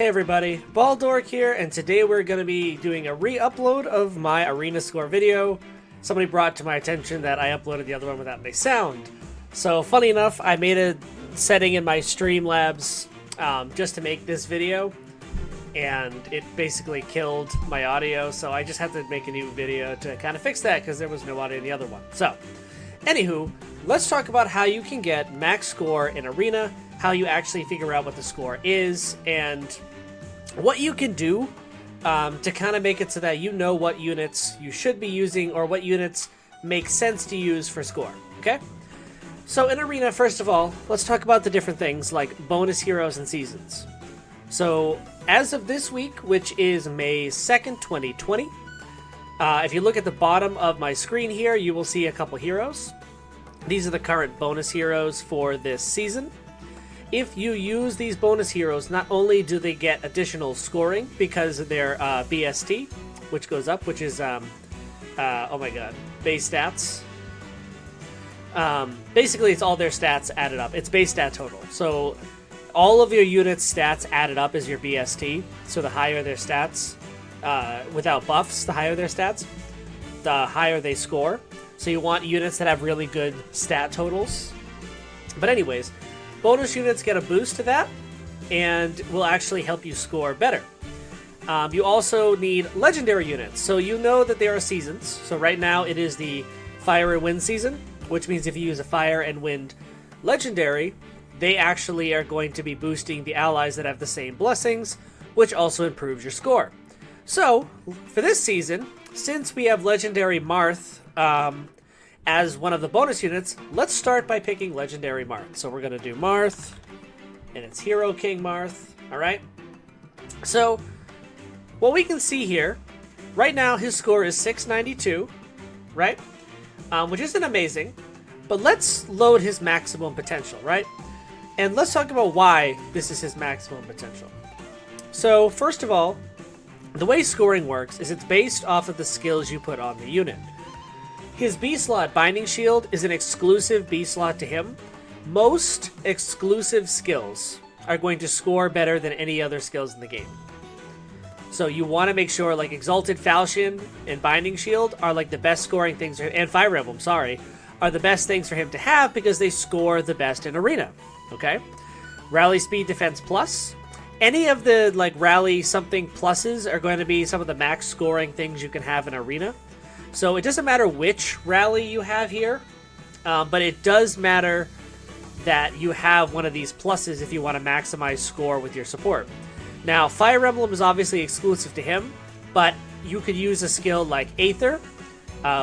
Hey everybody, Baldoric here, and today we're going to be doing a re-upload of my arena score video. Somebody brought to my attention that I uploaded the other one without any sound. So funny enough, I made a setting in my Streamlabs just to make this video, and it basically killed my audio, so I just had to make a new video to kind of fix that because there was no audio in the other one. So, anywho, let's talk about how you can get max score in arena, how you actually figure out what the score is, and what you can do to kind of make it so that you know what units you should be using or what units make sense to use for score, okay? So in arena, first of all, let's talk about the different things like bonus heroes and seasons. So as of this week, which is May 2nd, 2020, if you look at the bottom of my screen here, you will see a couple heroes. These are the current bonus heroes for this season. If you use these bonus heroes, not only do they get additional scoring because of their BST, which goes up, which is, oh my god, base stats. Basically, it's all their stats added up. It's base stat total. So all of your units' stats added up is your BST. So the higher their stats, without buffs, the higher their stats, the higher they score. So you want units that have really good stat totals. But anyways, bonus units get a boost to that, and will actually help you score better. You also need legendary units. So you know that there are seasons. So right now it is the Fire and Wind season, which means if you use a Fire and Wind legendary, they actually are going to be boosting the allies that have the same blessings, which also improves your score. So for this season, since we have legendary Marth as one of the bonus units, let's start by picking legendary Marth. So we're going to do Marth, and it's Hero King Marth, alright? So, what we can see here, right now his score is 692, right? Which isn't amazing, but let's load his maximum potential, right? And let's talk about why this is his maximum potential. So, first of all, the way scoring works is it's based off of the skills you put on the unit. His B-slot Binding Shield is an exclusive B-slot to him. Most exclusive skills are going to score better than any other skills in the game. So you want to make sure, like, Exalted Falchion and Binding Shield are like the best scoring things, and Fire Emblem, sorry, are the best things for him to have because they score the best in arena, okay? Rally Speed Defense Plus. Any of the, like, Rally something pluses are going to be some of the max scoring things you can have in arena. So it doesn't matter which rally you have here, but it does matter that you have one of these pluses if you want to maximize score with your support. Now, Fire Emblem is obviously exclusive to him, but you could use a skill like Aether,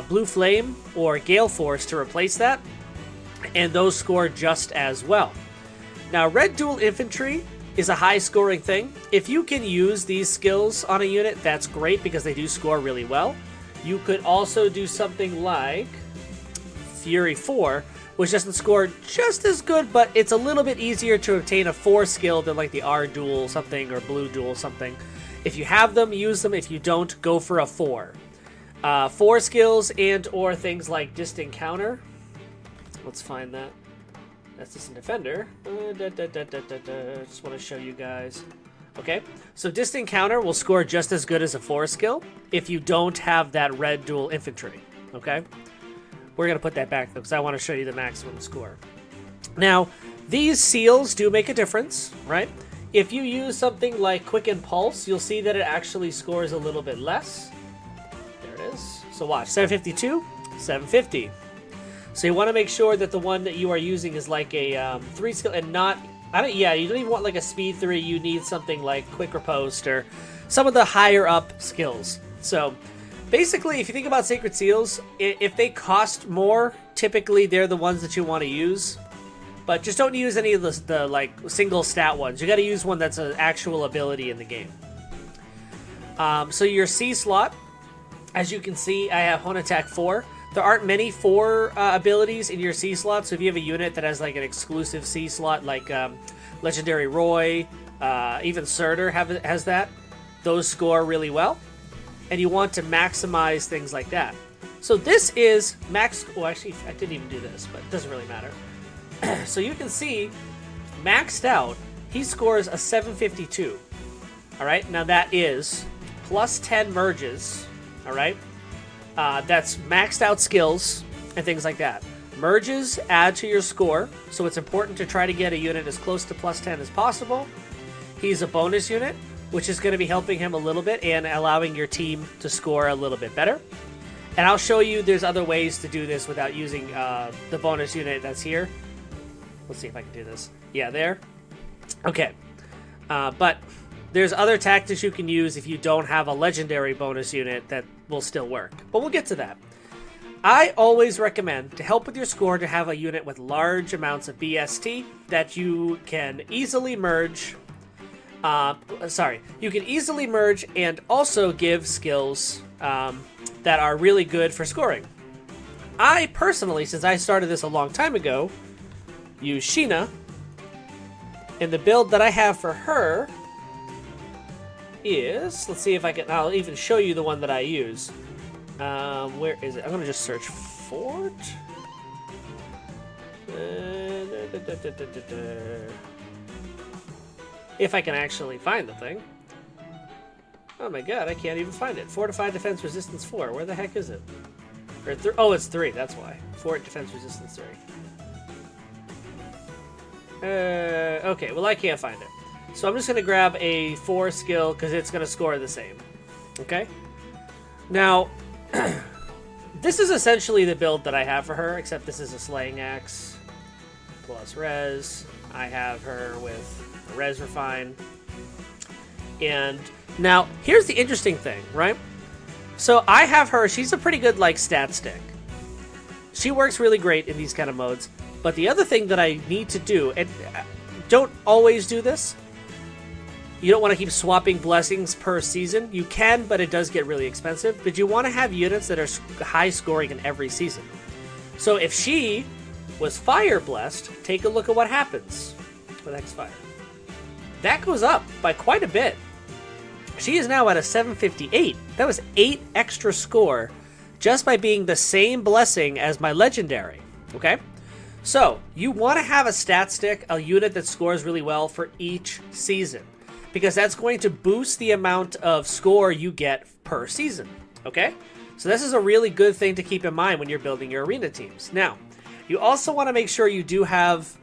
Blue Flame, or Gale Force to replace that, and those score just as well. Now, Red Dual Infantry is a high scoring thing. If you can use these skills on a unit, that's great because they do score really well. You could also do something like Fury 4, which doesn't score just as good, but it's a little bit easier to obtain a 4 skill than like the R dual something or blue dual something. If you have them, use them. If you don't, go for a 4. 4 skills and or things like Distant Counter. Let's find that. That's Distant Defender. Just want to show you guys. Okay, so Distant Counter will score just as good as a 4 skill if you don't have that Red Dual Infantry, okay? We're going to put that back, though, because I want to show you the maximum score. Now, these seals do make a difference, right? If you use something like Quicken Pulse, you'll see that it actually scores a little bit less. There it is. So watch, 752, 750. So you want to make sure that the one that you are using is like a 3 skill and not... you don't even want like a speed 3, you need something like Quick Riposte or some of the higher up skills. So basically, if you think about Sacred Seals, if they cost more, typically they're the ones that you want to use. But just don't use any of the like single stat ones. You got to use one that's an actual ability in the game. So your C slot, as you can see, I have Hone Attack 4. There aren't many 4 abilities in your C slot, so if you have a unit that has like an exclusive C slot, like Legendary Roy, even Surtur has that, those score really well, and you want to maximize things like that. So this is max... Oh, actually, I didn't even do this, but it doesn't really matter. So you can see, maxed out, he scores a 752. All right, now that is plus 10 merges. All right, that's maxed out skills and things like that. Merges add to your score, so it's important to try to get a unit as close to plus 10 as possible. He's a bonus unit, which is going to be helping him a little bit and allowing your team to score a little bit better. And I'll show you there's other ways to do this without using the bonus unit that's here. Let's see if I can do this. Yeah, there. Okay. But there's other tactics you can use if you don't have a legendary bonus unit that will still work. But we'll get to that. I always recommend, to help with your score, to have a unit with large amounts of BST that you can easily merge. You can easily merge and also give skills that are really good for scoring. I personally, since I started this a long time ago, use Sheena. And the build that I have for her is, let's see if I can, I'll even show you the one that I use. Where is it? I'm going to just search for it. If I can actually find the thing. Oh my god, I can't even find it. Fortified Defense Resistance 4. Where the heck is it? Oh, it's 3. That's why. Fort Defense Resistance 3. Okay, well I can't find it. So I'm just going to grab a 4 skill because it's going to score the same. Okay? Now, this is essentially the build that I have for her, except this is a Slaying Axe plus Res. I have her with a Res Refine. And now, here's the interesting thing, right? So I have her, she's a pretty good, like, stat stick. She works really great in these kind of modes. But the other thing that I need to do, and don't always do this, you don't want to keep swapping blessings per season. You can, but it does get really expensive. But you want to have units that are high scoring in every season. So if she was fire blessed, take a look at what happens with X-Fire. That goes up by quite a bit. She is now at a 758. That was 8 extra score just by being the same blessing as my legendary. Okay? So, you want to have a stat stick, a unit that scores really well for each season. Because that's going to boost the amount of score you get per season. Okay? So this is a really good thing to keep in mind when you're building your arena teams. Now, you also want to make sure you do have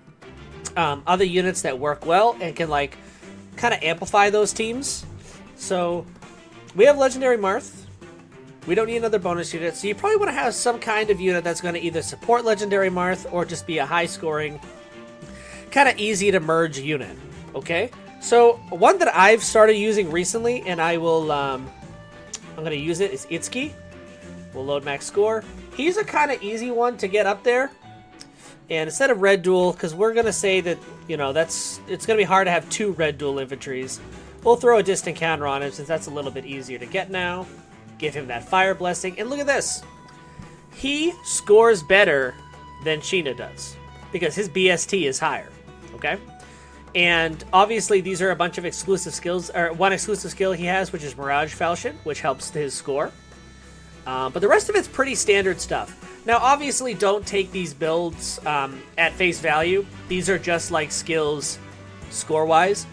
other units that work well and can, like, kind of amplify those teams. So, we have Legendary Marth. We don't need another bonus unit, so you probably want to have some kind of unit that's going to either support Legendary Marth or just be a high-scoring, kind of easy-to-merge unit, okay? So, one that I've started using recently, and I will, I'm going to use it, is Itsuki. We'll load max score. He's a kind of easy one to get up there. And instead of Red Duel, because we're going to say that, you know, it's going to be hard to have 2 Red Duel infantries, we'll throw a distant counter on him since that's a little bit easier to get now. Give him that fire blessing, and look at this. He scores better than Sheena does because his BST is higher, okay? And obviously these are a bunch of exclusive skills, or one exclusive skill he has, which is Mirage Falchion, which helps his score. But the rest of it's pretty standard stuff. Now, obviously, don't take these builds at face value. These are just like skills score-wise.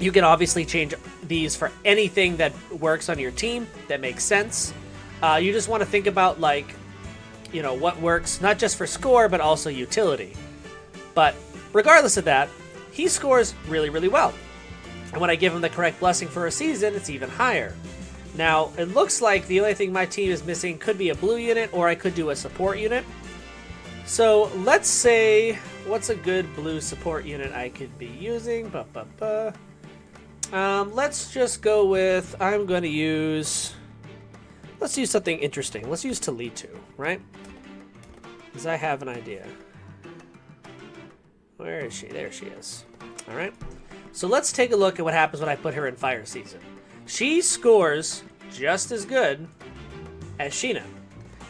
You can obviously change these for anything that works on your team, that makes sense. You just want to think about, like, you know, what works, not just for score, but also utility. But regardless of that, he scores really, really well. And when I give him the correct blessing for a season, it's even higher. Now, it looks like the only thing my team is missing could be a blue unit, or I could do a support unit. So, let's say, what's a good blue support unit I could be using? Let's just go with, I'm going to use, let's use something interesting. Let's use Talitu, right? Because I have an idea. Where is she? There she is. All right. So let's take a look at what happens when I put her in Fire Season. She scores just as good as Sheena.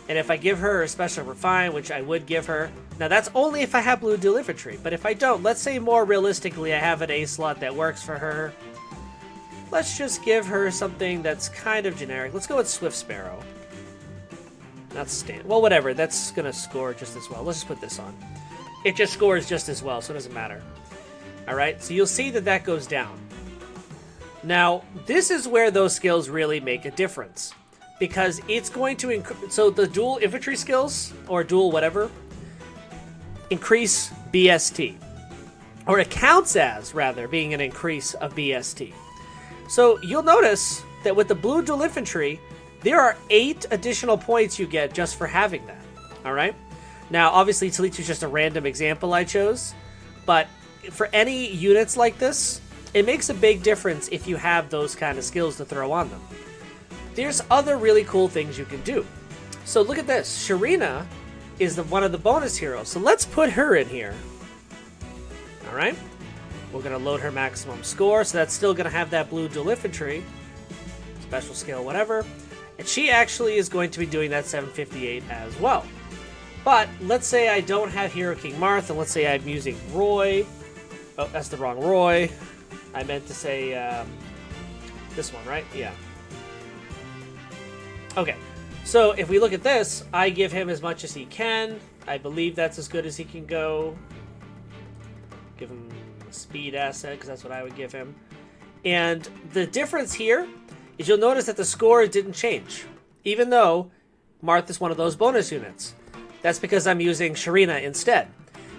And if I give her a Special Refine, which I would give her, now that's only if I have Blue Dual Infantry, but if I don't, let's say more realistically I have an A slot that works for her. Let's just give her something that's kind of generic. Let's go with Swift Sparrow. Not Stand. Well, whatever. That's going to score just as well. Let's just put this on. It just scores just as well, so it doesn't matter. Alright, so you'll see that that goes down. Now, this is where those skills really make a difference, because it's going to so the dual infantry skills, or dual whatever, increase BST, or it counts as, rather, being an increase of BST. So you'll notice that with the blue dual infantry, there are 8 additional points you get just for having that. All right. Now, obviously, Talit's is just a random example I chose, but for any units like this, it makes a big difference if you have those kind of skills to throw on them. There's other really cool things you can do. So look at this. Sharina is one of the bonus heroes. So let's put her in here. All right. We're going to load her maximum score. So that's still going to have that blue dual infantry. Special skill, whatever. And she actually is going to be doing that 758 as well. But let's say I don't have Hero King Marth, and let's say I'm using Roy. Oh, that's the wrong Roy. I meant to say this one, right? Yeah. Okay. So if we look at this, I give him as much as he can. I believe that's as good as he can go. Give him a speed asset, because that's what I would give him. And the difference here is you'll notice that the score didn't change, even though Marth is one of those bonus units. That's because I'm using Sharina instead.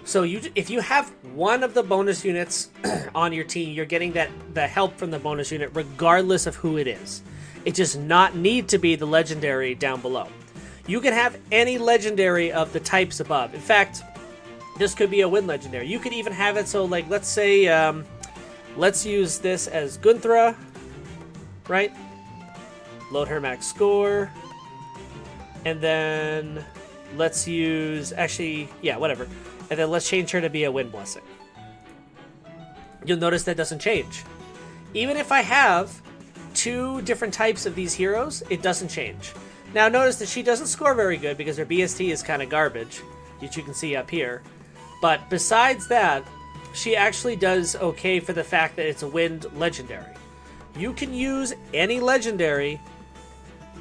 So if you have one of the bonus units on your team, you're getting the help from the bonus unit regardless of who it is. It does not need to be the legendary down below. You can have any legendary of the types above. In fact, this could be a win legendary. You could even have it so, like, let's say, let's use this as Gunthra, right? Load her max score. And then let's use, actually, yeah, whatever. And then let's change her to be a Wind Blessing. You'll notice that doesn't change. Even if I have 2 different types of these heroes, it doesn't change. Now notice that she doesn't score very good because her BST is kind of garbage, which you can see up here. But besides that, she actually does okay for the fact that it's a Wind Legendary. You can use any Legendary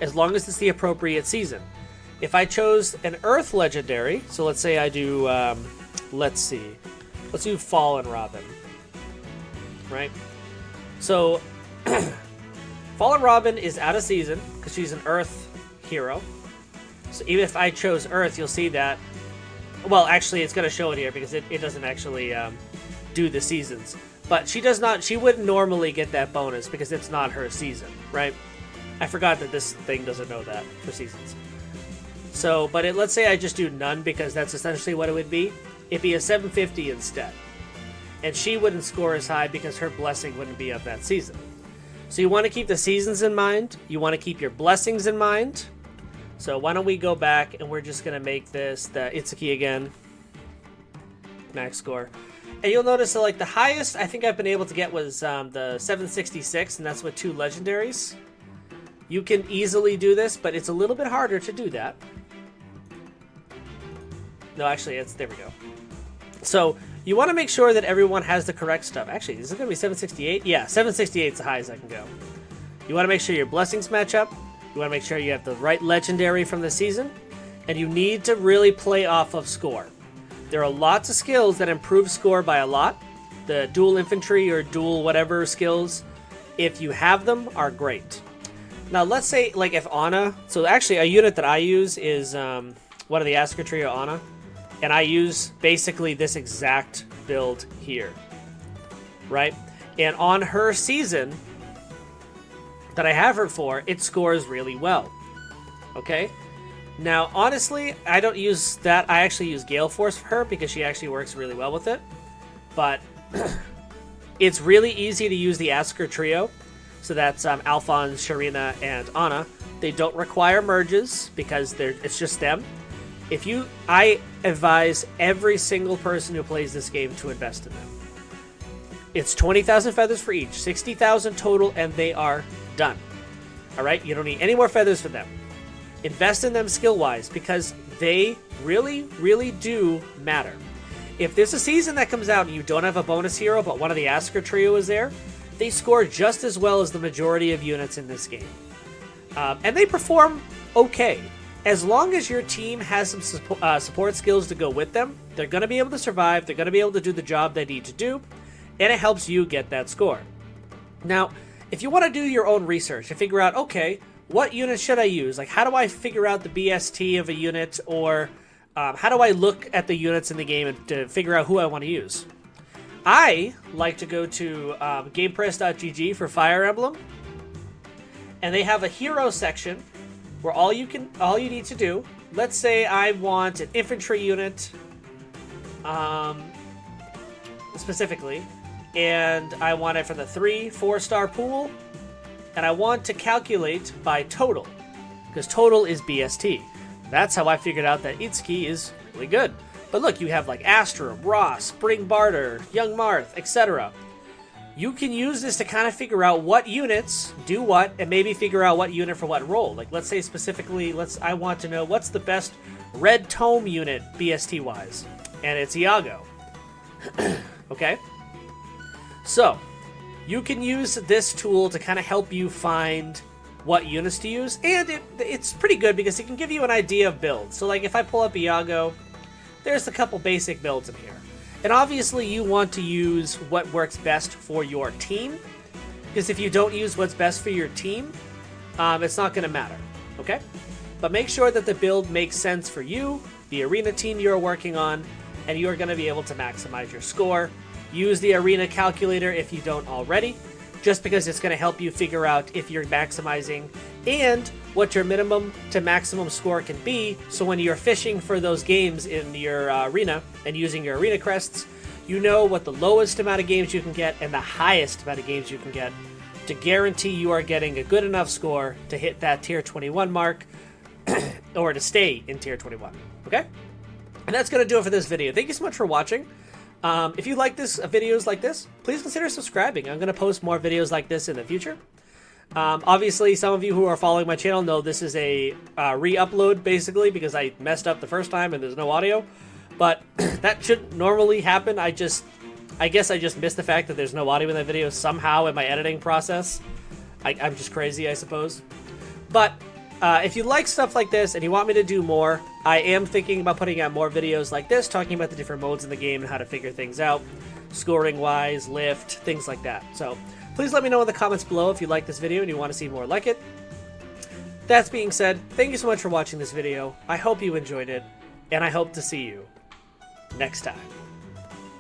as long as it's the appropriate season. If I chose an Earth Legendary, so let's say I do, let's do Fallen Robin, right? So, Fallen Robin is out of season because she's an Earth hero. So even if I chose Earth, you'll see that, well, actually it's going to show it here because it doesn't actually do the seasons. But she wouldn't normally get that bonus because it's not her season, right? I forgot that this thing doesn't know that for seasons. So, but let's say I just do none because that's essentially what it would be. It'd be a 750 instead. And she wouldn't score as high because her blessing wouldn't be of that season. So you want to keep the seasons in mind. You want to keep your blessings in mind. So why don't we go back and we're just going to make this the Itsuki again. Max score. And you'll notice that, like, the highest I think I've been able to get was the 766, and that's with 2 legendaries. You can easily do this, but it's a little bit harder to do that. No, actually, there we go. So you want to make sure that everyone has the correct stuff. Actually, is it going to be 768? Yeah, 768 is the highest I can go. You want to make sure your blessings match up. You want to make sure you have the right legendary from the season. And you need to really play off of score. There are lots of skills that improve score by a lot. The dual infantry or dual whatever skills, if you have them, are great. Now, let's say, like, if Ana... So actually, a unit that I use is one of the Askr trio, Ana. And I use basically this exact build here, right? And on her season that I have her for, it scores really well, okay? Now, honestly, I don't use that. I actually use Gale Force for her because she actually works really well with it. But it's really easy to use the Askr trio. So that's Alphonse, Sharina, and Ana. They don't require merges because it's just them. I advise every single person who plays this game to invest in them. It's 20,000 feathers for each, 60,000 total, and they are done. All right, you don't need any more feathers for them. Invest in them skill-wise because they really, really do matter. If there's a season that comes out and you don't have a bonus hero, but one of the Askr trio is there, they score just as well as the majority of units in this game. And they perform okay. As long as your team has some support skills to go with them, they're going to be able to survive, they're going to be able to do the job they need to do, and it helps you get that score. Now, if you want to do your own research and figure out, okay, what unit should I use? Like, how do I figure out the BST of a unit, or how do I look at the units in the game and to figure out who I want to use? I like to go to gamepress.gg for Fire Emblem, and they have a hero section where all you need to do. Let's say I want an infantry unit, specifically, and I want it for the 3-4 star pool, and I want to calculate by total, because total is BST. That's how I figured out that Itsuki is really good. But look, you have like Askr, Ross, Spring Barter, Young Marth, etc. You can use this to kind of figure out what units do what, and maybe figure out what unit for what role. Like, let's say specifically, I want to know what's the best red tome unit BST wise, and it's Iago. Okay, so you can use this tool to kind of help you find what units to use, and it's pretty good because it can give you an idea of builds. So like if I pull up Iago, there's a couple basic builds in here. And obviously you want to use what works best for your team, because if you don't use what's best for your team, it's not going to matter, okay? But make sure that the build makes sense for you, the arena team you're working on, and you're going to be able to maximize your score. Use the arena calculator if you don't already, just because it's going to help you figure out if you're maximizing and what your minimum to maximum score can be, so when you're fishing for those games in your arena and using your arena crests, you know what the lowest amount of games you can get and the highest amount of games you can get to guarantee you are getting a good enough score to hit that tier 21 mark or to stay in tier 21, okay? And that's going to do it for this video. Thank you so much for watching. If you like videos like this, please consider subscribing. I'm going to post more videos like this in the future. Obviously, some of you who are following my channel know this is a re-upload, basically, because I messed up the first time and there's no audio. But that shouldn't normally happen. I guess I just missed the fact that there's no audio in that video somehow in my editing process. I'm just crazy, I suppose. But if you like stuff like this and you want me to do more, I am thinking about putting out more videos like this, talking about the different modes in the game and how to figure things out, scoring-wise, lift, things like that. So please let me know in the comments below if you like this video and you want to see more like it. That being said, thank you so much for watching this video. I hope you enjoyed it, and I hope to see you next time.